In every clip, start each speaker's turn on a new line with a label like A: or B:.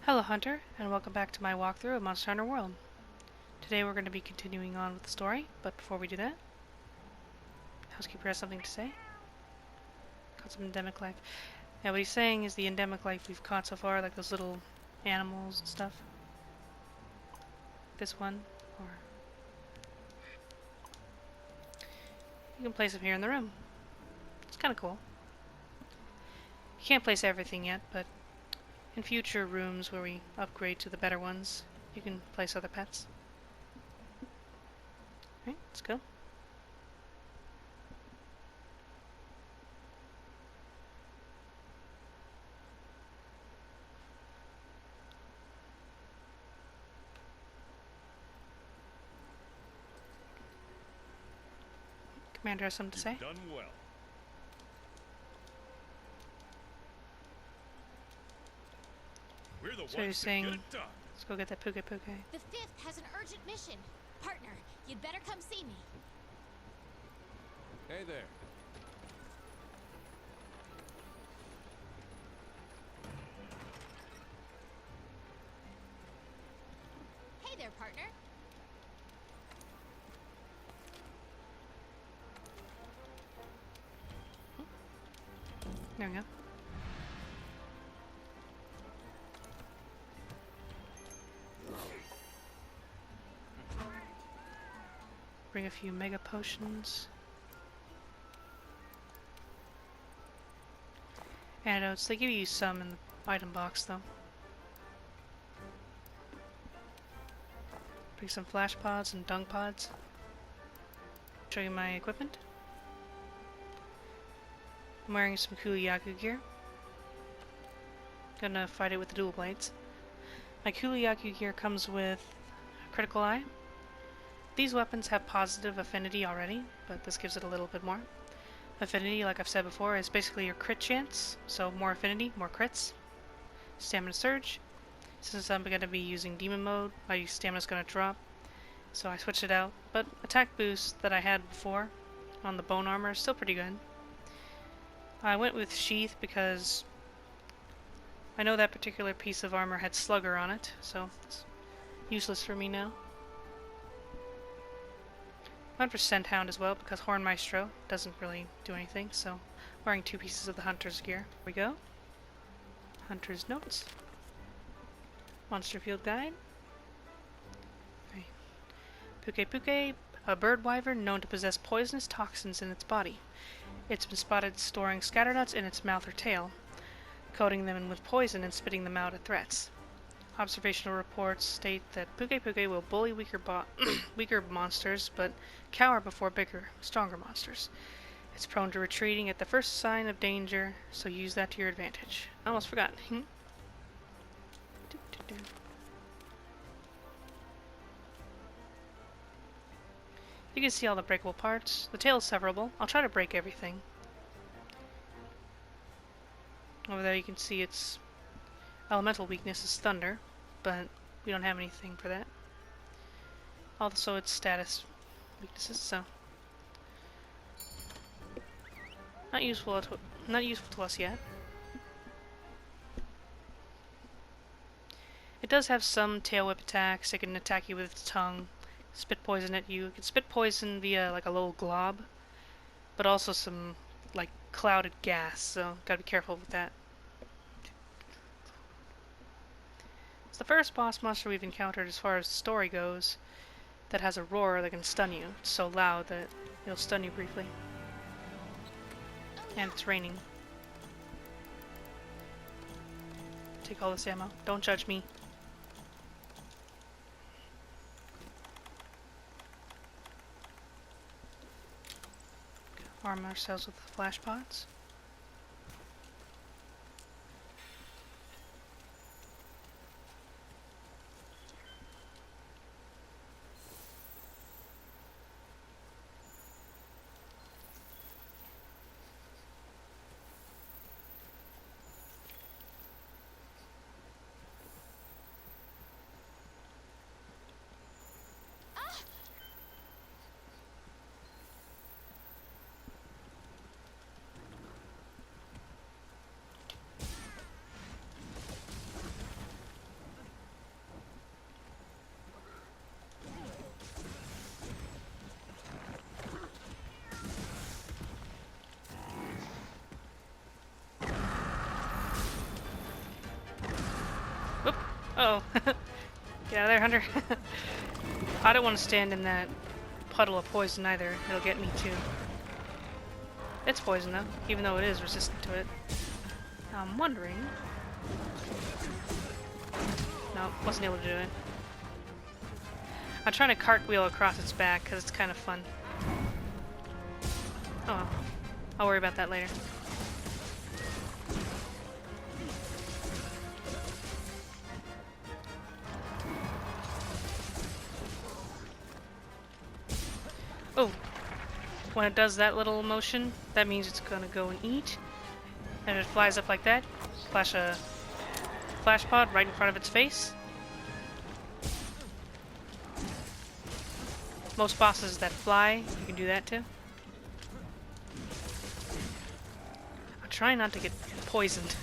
A: Hello Hunter, and welcome back to my walkthrough of Monster Hunter World. Today we're going to be continuing on with the story, but before we do that, Housekeeper has something to say. Caught some endemic life. Yeah, what he's saying is the endemic life we've caught so far, like those little animals and stuff. This one, or... You can place them here in the room. It's kind of cool. You can't place everything yet, but in future rooms where we upgrade to the better ones, you can place other pets. Alright, let's go. Commander has something to say.
B: Done well. We're the
A: So you're
B: ones
A: saying,
B: to get it done.
A: let's go get that Pukei-Pukei.
C: The 5th has an urgent mission. Partner, you'd better come see me.
B: Hey there.
C: Hey there, partner.
A: There we go. Bring a few mega potions. Antidotes, they give you some in the item box though. Bring some flash pods and dung pods. Show you my equipment. I'm wearing some Kuliyaku gear. Gonna fight it with the dual blades. My Kuliyaku gear comes with critical eye. These weapons have positive affinity already, but this gives it a little bit more. Affinity, like I've said before, is basically your crit chance, so more affinity, more crits. Stamina surge. Since I'm going to be using demon mode, my stamina's going to drop, so I switched it out. But attack boost that I had before on the bone armor is still pretty good. I went with sheath because I know that particular piece of armor had slugger on it, so it's useless for me now. Went for Scent Hound as well because Horn Maestro doesn't really do anything, so wearing two pieces of the Hunter's gear. Here we go. Hunter's Notes. Monster Field Guide. Okay. Pukei-Pukei, a bird wyvern known to possess poisonous toxins in its body. It's been spotted storing scatter nuts in its mouth or tail, coating them with poison and spitting them out at threats. Observational reports state that Pukei-Pukei will bully weaker monsters, but cower before bigger, stronger monsters. It's prone to retreating at the first sign of danger, so use that to your advantage. I almost forgot. You can see all the breakable parts. The tail is severable. I'll try to break everything. Over there you can see its elemental weakness is thunder, but we don't have anything for that. Also its status weaknesses, so not useful to us yet. It does have some tail whip attacks. It can attack you with its tongue, spit poison at you. It can spit poison via like a little glob, but also some like clouded gas, so gotta be careful with that. It's the first boss monster we've encountered as far as the story goes that has a roar that can stun you. It's so loud that it'll stun you briefly. And it's raining. Take all this ammo. Don't judge me. Arm ourselves with the flash pods. Uh oh. Get out of there, Hunter. I don't want to stand in that puddle of poison either. It'll get me too. It's poison though, even though it is resistant to it. I'm wondering... No, wasn't able to do it. I'm trying to cartwheel across its back because it's kind of fun. Oh well. I'll worry about that later. Oh! When it does that little motion, that means it's gonna go and eat. And it flies up like that. Flash a flash pod right in front of its face. Most bosses that fly, you can do that too. I'm trying not to get poisoned.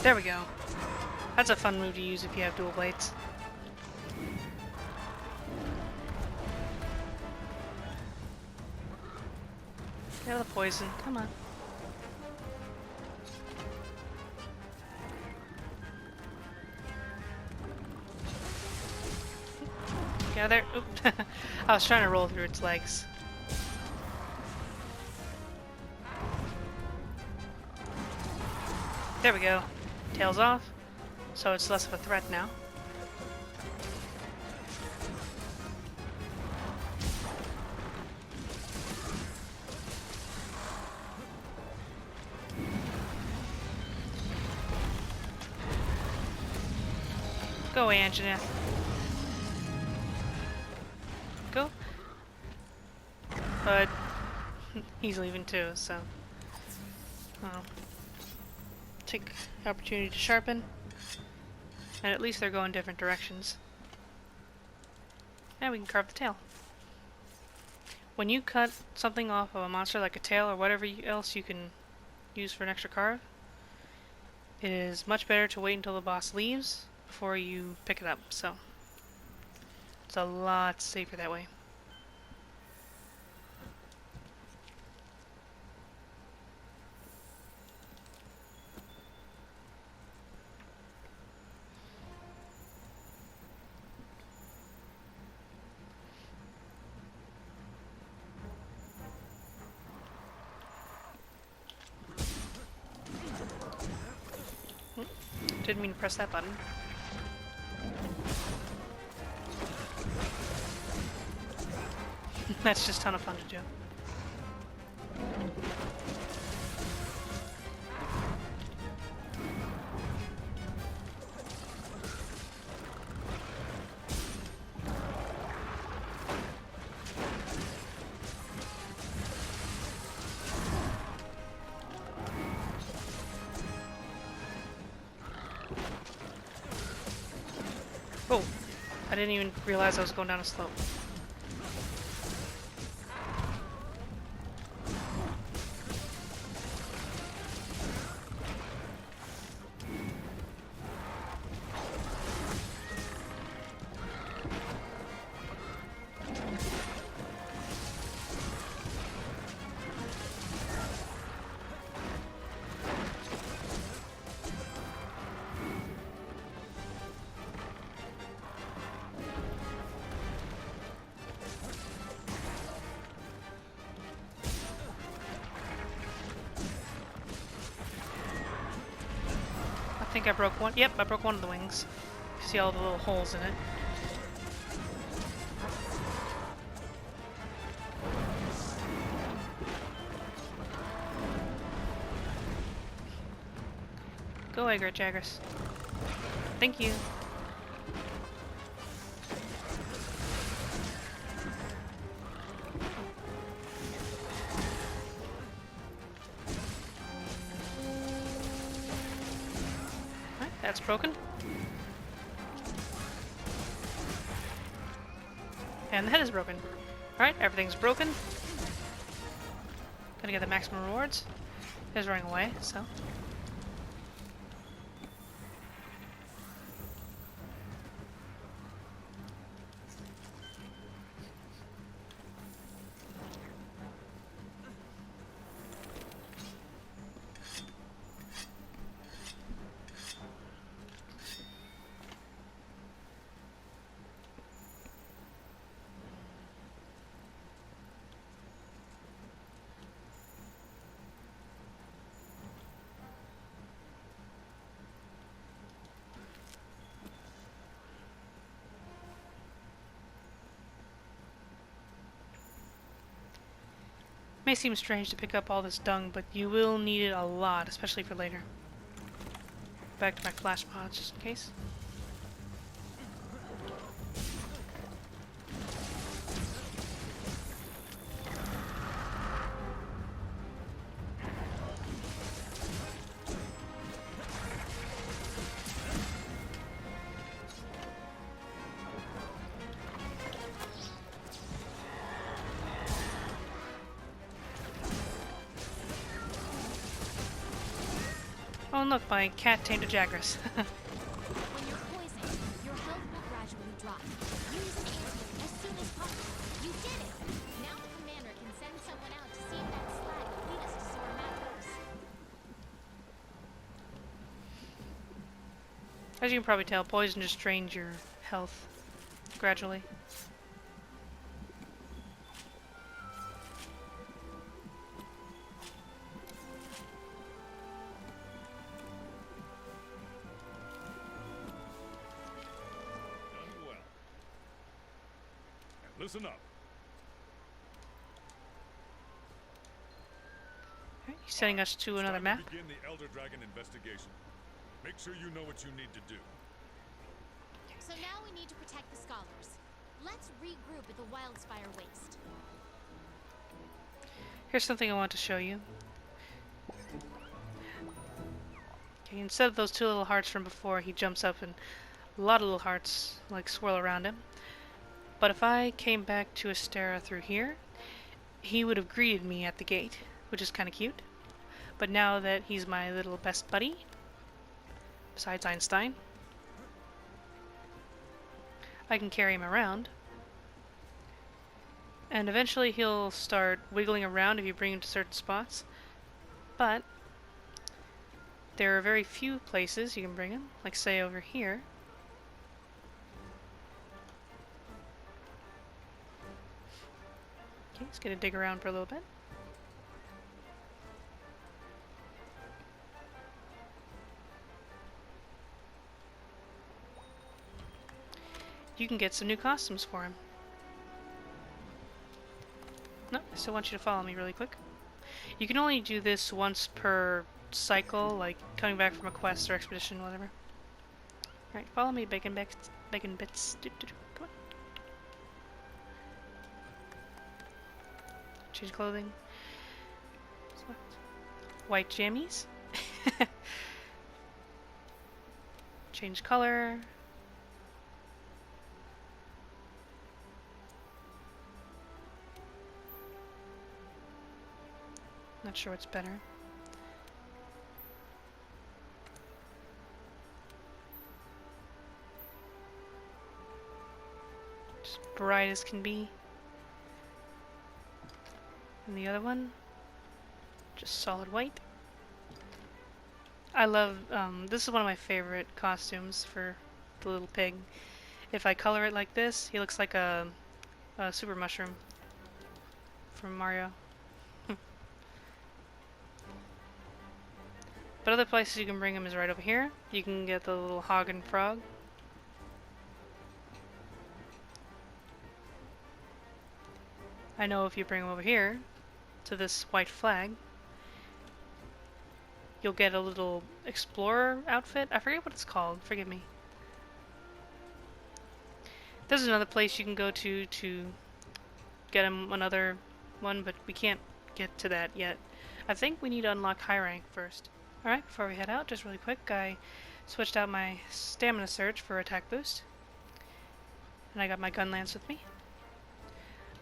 A: There we go. That's a fun move to use if you have dual blades. Get out of the poison. Come on. Get out of there. Oop. I was trying to roll through its legs. There we go. Tails off, so it's less of a threat now. Go away, Anjanath. Go. But he's leaving too, so... Oh. Take the opportunity to sharpen, and at least they're going different directions. And we can carve the tail. When you cut something off of a monster like a tail or whatever else you can use for an extra carve, it is much better to wait until the boss leaves before you pick it up, so it's a lot safer that way. Didn't mean to press that button. That's just a ton of fun to do. Oh, I didn't even realize I was going down a slope. I think I broke one. Yep, I broke one of the wings. You see all the little holes in it. Go away, Great Jagras. Thank you. That's broken. And the head is broken. Alright, everything's broken. Gonna get the maximum rewards. He's running away, so. May seem strange to pick up all this dung, but you will need it a lot, especially for later. Back to my flash pods, just in case. Oh, and look, my cat tamed a Jagras.
C: When you're poisoned, your health will gradually drop. Use an antidote as soon as possible. You did it! Now the commander can send someone out to see if that slag will lead us to Sora Mattos.
A: As you can probably tell, poison just drains your health gradually.
B: Listen up.
A: Alright, he's sending us to another
B: It's time
A: map.
B: to begin the Elder Dragon investigation. Make sure you know what you need to do.
C: So now we need to protect the scholars. Let's regroup at the Wildspire Waste.
A: Here's something I want to show you. Okay, instead of those two little hearts from before, he jumps up and a lot of little hearts like swirl around him. But if I came back to Astera through here, he would have greeted me at the gate, which is kind of cute. But now that he's my little best buddy, besides Einstein, I can carry him around. And eventually he'll start wiggling around if you bring him to certain spots. But there are very few places you can bring him, like say over here. Okay, he's gonna dig around for a little bit. You can get some new costumes for him. No, I still want you to follow me really quick. You can only do this once per cycle, like coming back from a quest or expedition, whatever. Alright, follow me, bacon bits. Bacon bits. Come on. Change clothing. Select. White jammies. Change color. Not sure what's better. Just bright as can be. And the other one, just solid white. I love, this is one of my favorite costumes for the little pig. If I color it like this, he looks like a super mushroom from Mario. But other places you can bring him is right over here. You can get the little hog and frog. I know if you bring him over here to this white flag, you'll get a little explorer outfit. I forget what it's called, forgive me. There's another place you can go to get him another one, but we can't get to that yet. I think we need to unlock high rank first. Alright, before we head out, just really quick, I Switched out my stamina surge for attack boost. And I got my gun lance with me.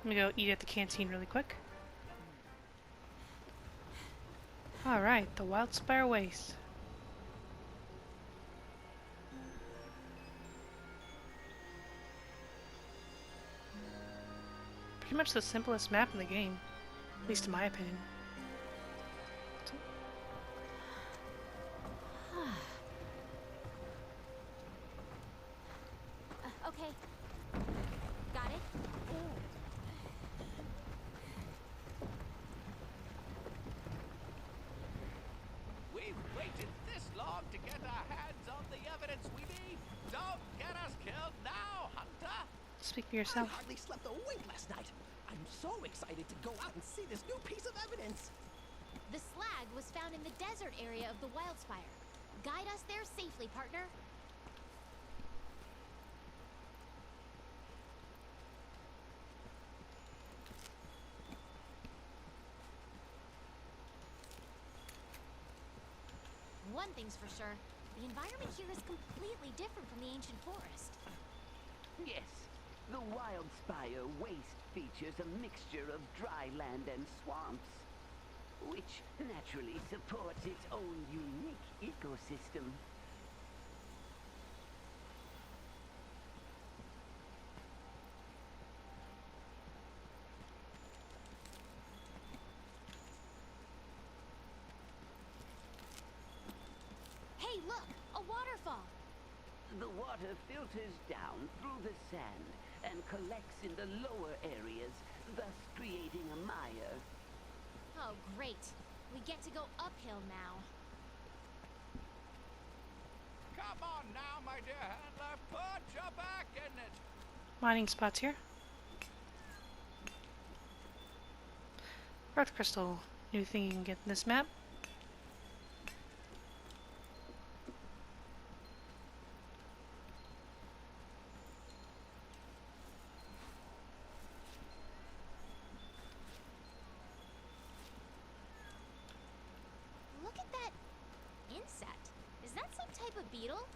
A: I'm gonna go eat at the canteen really quick. Alright, the Wildspire Waste. Pretty much the simplest map in the game, at least in my opinion.
C: Okay. Got it?
D: We've waited this long to get our hands on the evidence we need. Don't get us killed now, Hunter!
A: Speak for
E: I
A: yourself.
E: hardly slept a wink last night. I'm so excited to go out and see this new piece of evidence.
C: The slag was found in the desert area of the Wildspire. Guide us there safely, partner. One thing's for sure, the environment here is completely different from the ancient forest.
F: Yes, the Wildspire Waste features a mixture of dry land and swamps, which naturally supports its own unique ecosystem.
C: Hey, look! A waterfall!
F: The water filters down through the sand and collects in the lower areas, thus creating a mire.
C: Oh, great. We get to go uphill now.
D: Come on now, my dear handler, put your back in it!
A: Mining spots here. Barroth crystal. New thing you can get in this map.
C: Look at that insect. Is that some type of beetle?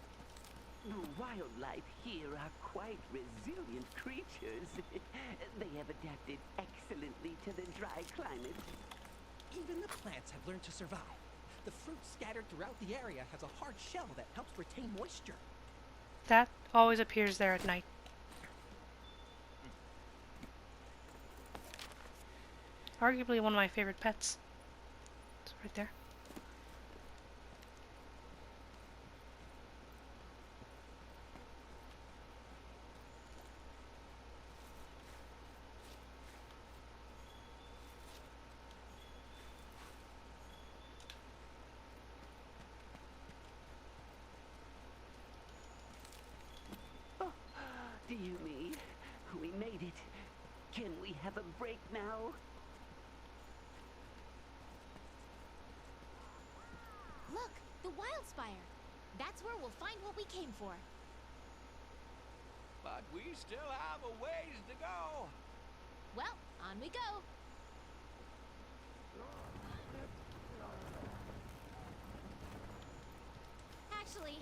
F: The wildlife here are quite resilient creatures. They have adapted excellently to the dry climate.
E: Even the plants have learned to survive. The fruit scattered throughout the area has a hard shell that helps retain moisture.
A: That always appears there at night. Arguably one of my favorite pets. It's right there.
F: Dear me, we made it. Can we have a break now?
C: Look, the Wildspire. That's where we'll find what we came for.
D: But we still have a ways to go.
C: Well, on we go. Actually,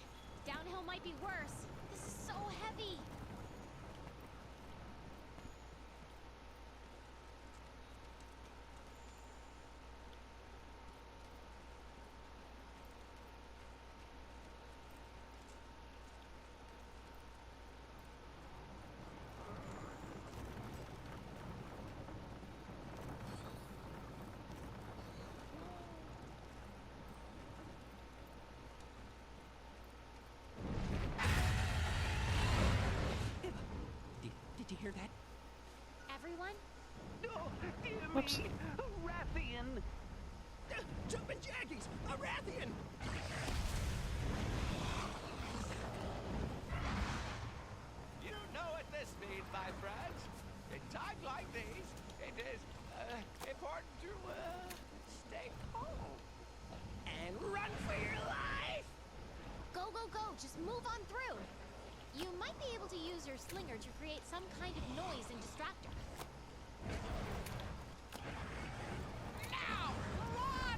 C: downhill might be worse. This is so heavy.
E: Did you hear that?
C: Everyone?
F: Oh, dear
A: Whoops.
F: me! Rathian!
E: Jumpin' Jackies! A Rathian!
D: You know what this means, my friends. In times like these, it is important to stay home.
E: And run for your life!
C: Go, go, go! Just move on through! You might be able to use your slinger to create some kind of noise and distractor.
D: Now, run!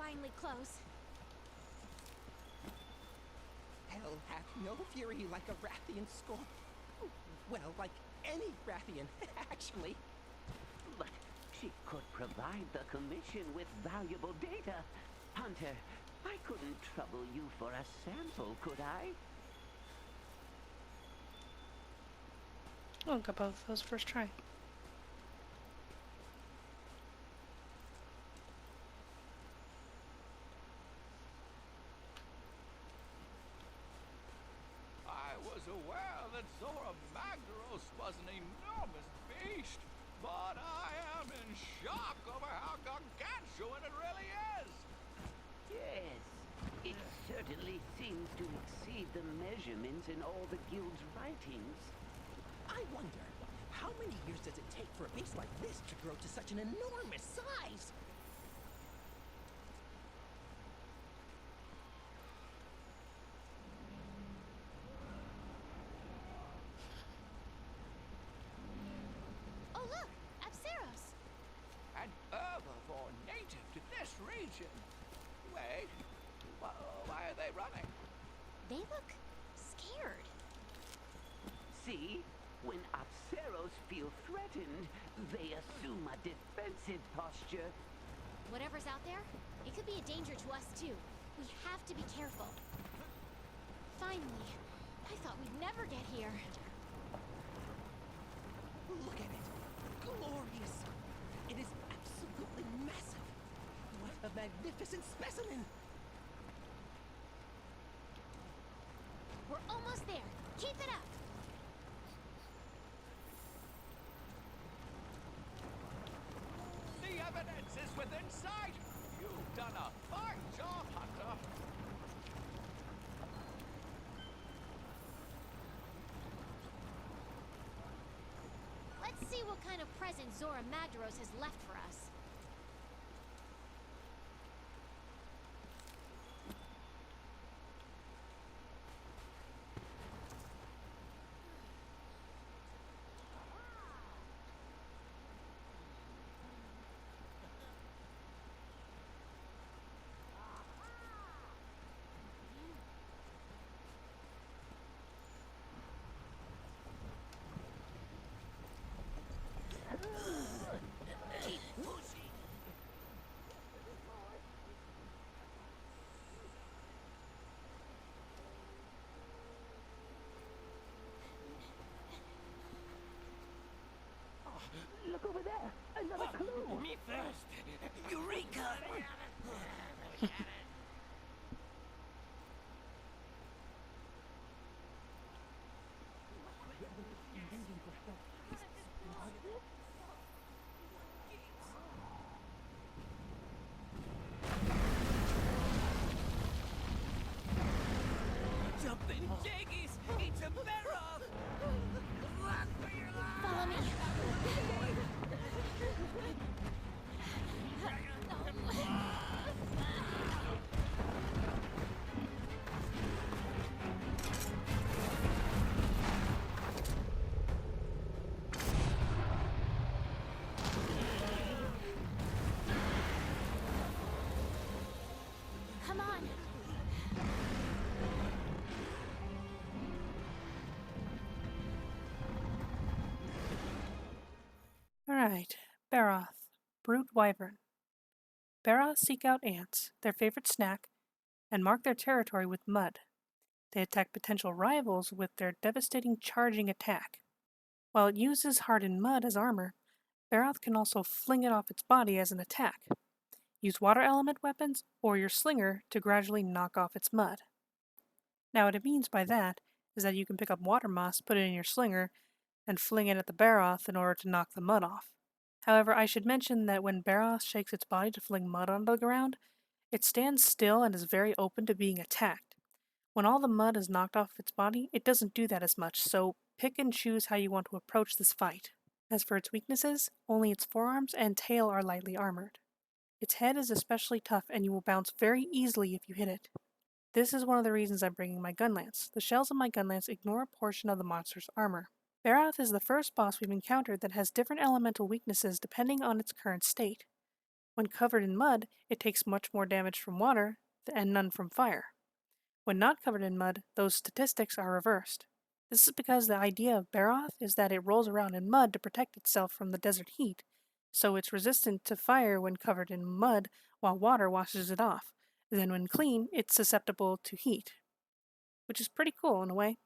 C: finally close.
E: Hell hath no fury like a Rathian skull. Well, like any Rathian, actually.
F: But she could provide the Commission with valuable data. Hunter, I couldn't trouble you for a sample, could I?
A: Oh, got both of those first try.
D: I was aware that Zora Magdaros was an enormous beast, but I am in shock over how gargantuan it really is.
F: Yes, it certainly seems to exceed the measurements in all the guild's writings.
E: I wonder, how many years does it take for a beast like this to grow to such an enormous size?
C: Oh look, Apsaros!
D: An herbivore native to this region. Wait, why are they running?
C: They look scared.
F: See? When Apsaros feel threatened, they assume a defensive posture.
C: Whatever's out there, it could be a danger to us too. We have to be careful. Finally, I thought we'd never get here.
E: Look at it. Glorious. It is absolutely massive. What a magnificent specimen.
C: We're almost there. Keep it up.
D: The evidence is within sight. You've done a fine job, Hunter.
C: Let's see what kind of present Zora Magdaros has left for us.
F: Keep pushing. Look over there. Another clue.
E: Me first. Eureka! Jumping jaggies! It's a Barroth! Run for your life!
C: Follow me. Come on.
A: Alright, Barroth, Brute Wyvern. Barroth seek out ants, their favorite snack, and mark their territory with mud. They attack potential rivals with their devastating charging attack. While it uses hardened mud as armor, Barroth can also fling it off its body as an attack. Use water element weapons or your slinger to gradually knock off its mud. Now what it means by that is that you can pick up water moss, put it in your slinger, and fling it at the Barroth in order to knock the mud off. However, I should mention that when Barroth shakes its body to fling mud onto the ground, it stands still and is very open to being attacked. When all the mud is knocked off its body, it doesn't do that as much, so pick and choose how you want to approach this fight. As for its weaknesses, only its forearms and tail are lightly armored. Its head is especially tough and you will bounce very easily if you hit it. This is one of the reasons I'm bringing my gunlance. The shells of my gunlance ignore a portion of the monster's armor. Barroth is the first boss we've encountered that has different elemental weaknesses depending on its current state. When covered in mud, it takes much more damage from water and none from fire. When not covered in mud, those statistics are reversed. This is because the idea of Barroth is that it rolls around in mud to protect itself from the desert heat, so it's resistant to fire when covered in mud while water washes it off. Then when clean, it's susceptible to heat, which is pretty cool in a way.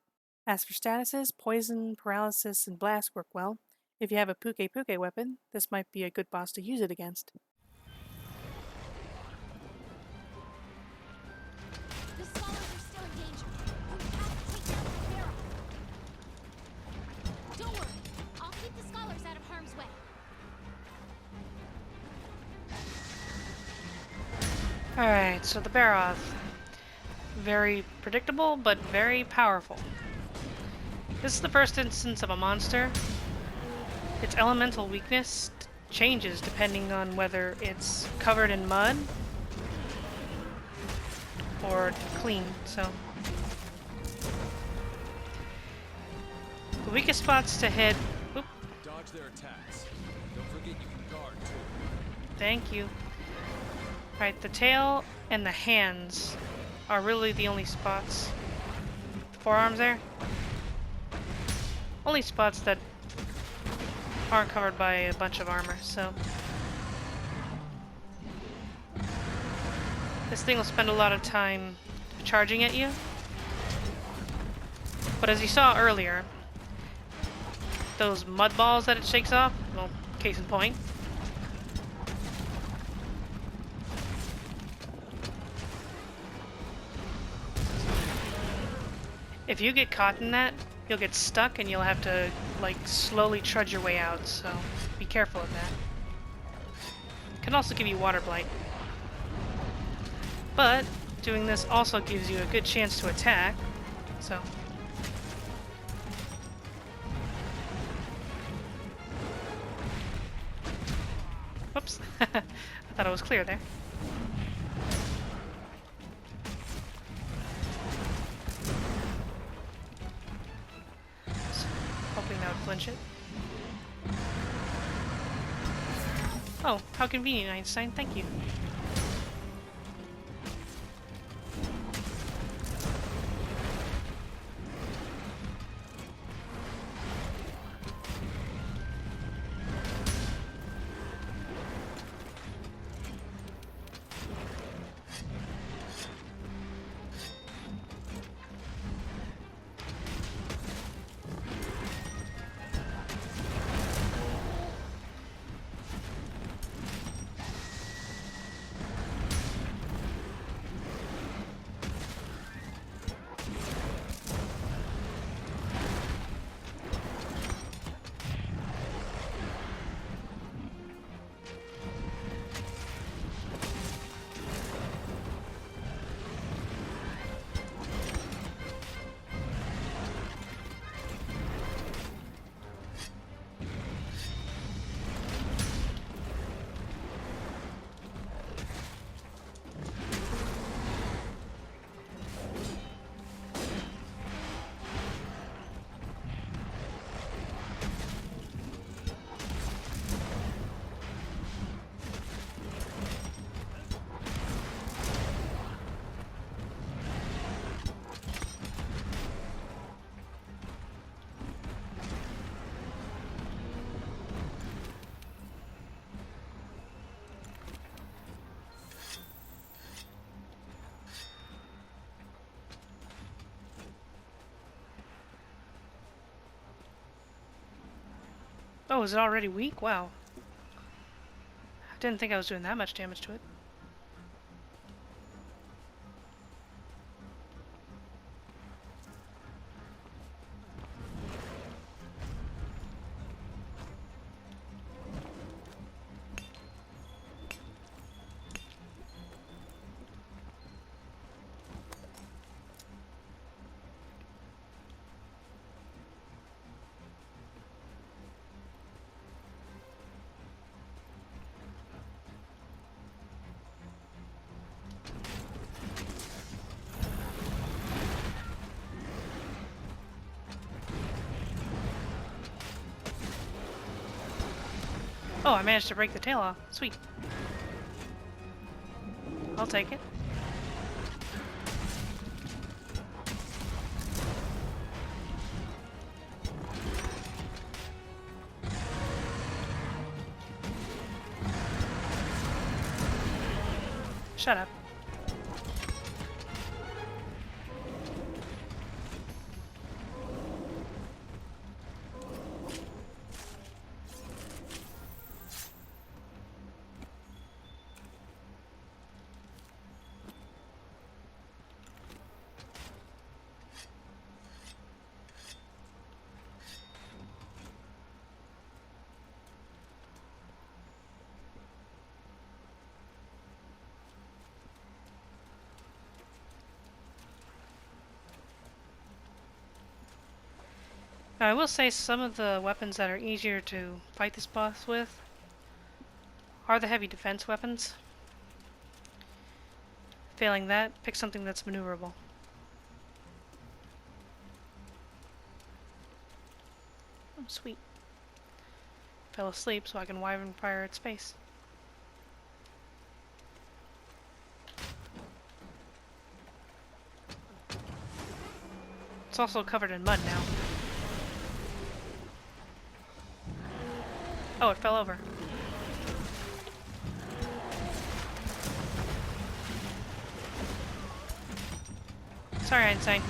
A: As for statuses, poison, paralysis, and blast work well. If you have a Pukei-Pukei weapon, this might be a good boss to use it against.
C: The scholars are still in danger. You have to take down the Barroth. Don't worry. I'll keep the scholars out of harm's way.
A: Alright, so the Barroth. Very predictable, but very powerful. This is the first instance of a monster. Its elemental weakness changes depending on whether it's covered in mud or clean, so. The weakest spots to hit. Oop,
B: Dodge their attacks. Don't forget you can guard too.
A: thank you. Alright, the tail and the hands are really the only spots. The forearms there. Only spots that aren't covered by a bunch of armor, so. This thing will spend a lot of time charging at you. But as you saw earlier, those mud balls that it shakes off, well, case in point. If you get caught in that, you'll get stuck and you'll have to, like, slowly trudge your way out, so be careful of that. It can also give you water blight. But doing this also gives you a good chance to attack, so. Whoops. I thought it was clear there. Hoping that would flinch it. Oh, how convenient, Einstein. Thank you. Oh, is it already weak? Wow. I didn't think I was doing that much damage to it. Oh, I managed to break the tail off. Sweet. I'll take it. Shut up. Now, I will say some of the weapons that are easier to fight this boss with are the heavy defense weapons. Failing that, pick something that's maneuverable. Oh, sweet. Fell asleep so I can wyvern fire at space. It's also covered in mud now. Oh, it fell over. Sorry, Einstein.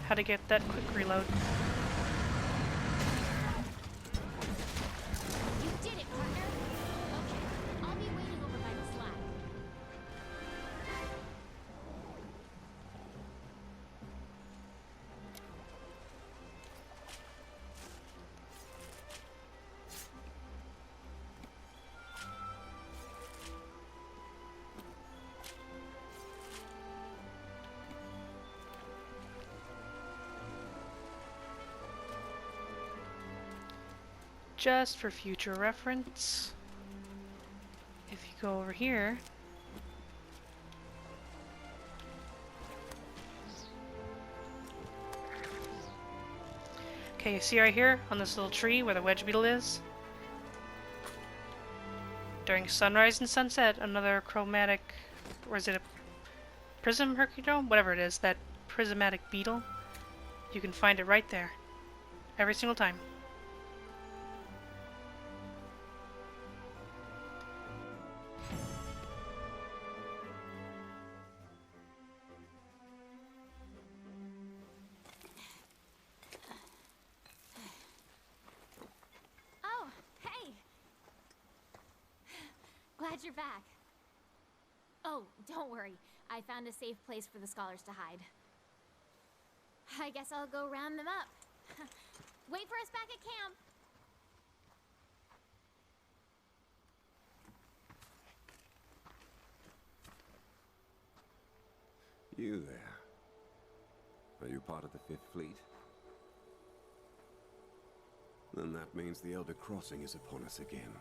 A: Had to get that quick reload.
C: You did it, partner. Okay, I'll be waiting over by the slide.
A: Just for future reference, if you go over here, okay, you see right here on this little tree where the wedge beetle is? During sunrise and sunset, another chromatic, or is it a prism hercudrome? Whatever it is, that prismatic beetle, you can find it right there. Every single time.
C: Oh, hey! Glad you're back. Oh, don't worry. I found a safe place for the scholars to hide. I guess I'll go round them up. Wait for us back at camp.
G: You there. Are you part of the Fifth Fleet? Then that means the Elder Crossing is upon us again.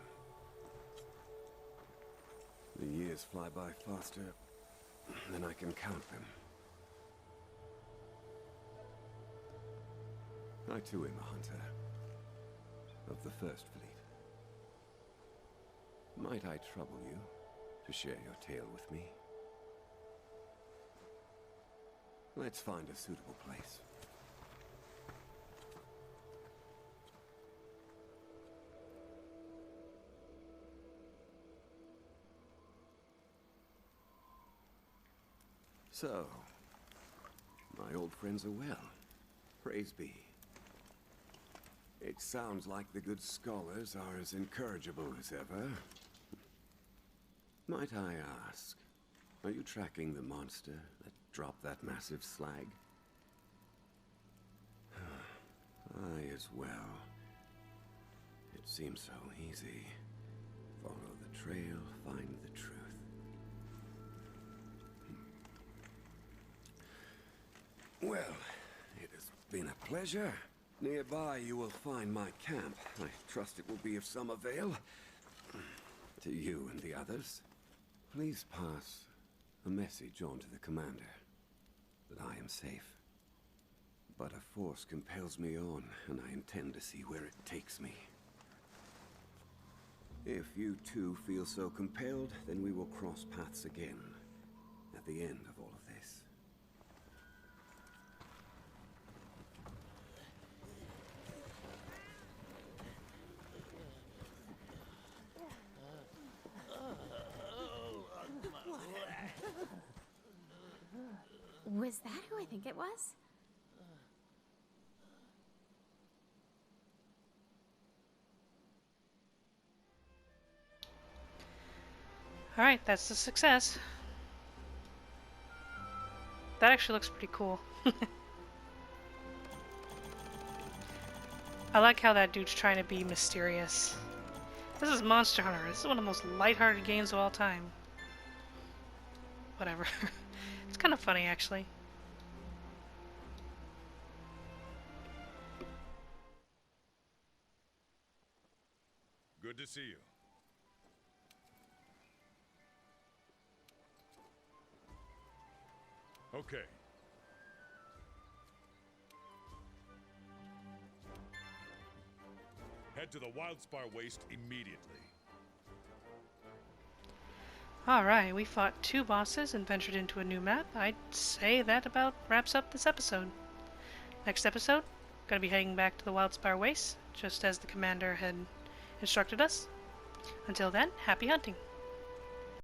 G: The years fly by faster than I can count them. I too am a hunter of the First Fleet. Might I trouble you to share your tale with me? Let's find a suitable place. So, my old friends are well. Praise be. It sounds like the good scholars are as incorrigible as ever. Might I ask, are you tracking the monster that dropped that massive slag? I as well. It seems so easy. Follow the trail, find the truth. Well, it has been a pleasure. Nearby you will find my camp. I trust it will be of some avail to you and the others. Please pass a message on to the commander that I am safe. But a force compels me on, and I intend to see where it takes me. If you too feel so compelled, then we will cross paths again. the end of all of this.
C: Was that who I think it was?
A: Alright, that's a success. That actually looks pretty cool. I like how that dude's trying to be mysterious. This is Monster Hunter. This is one of the most lighthearted games of all time. Whatever. It's kind of funny, actually.
B: Good to see you. Okay. Head to the Wildspire Waste immediately.
A: Alright, we fought 2 bosses and ventured into a new map. I'd say that about wraps up this episode. Next episode, gonna be heading back to the Wildspire Waste, just as the commander had instructed us. Until then, happy hunting!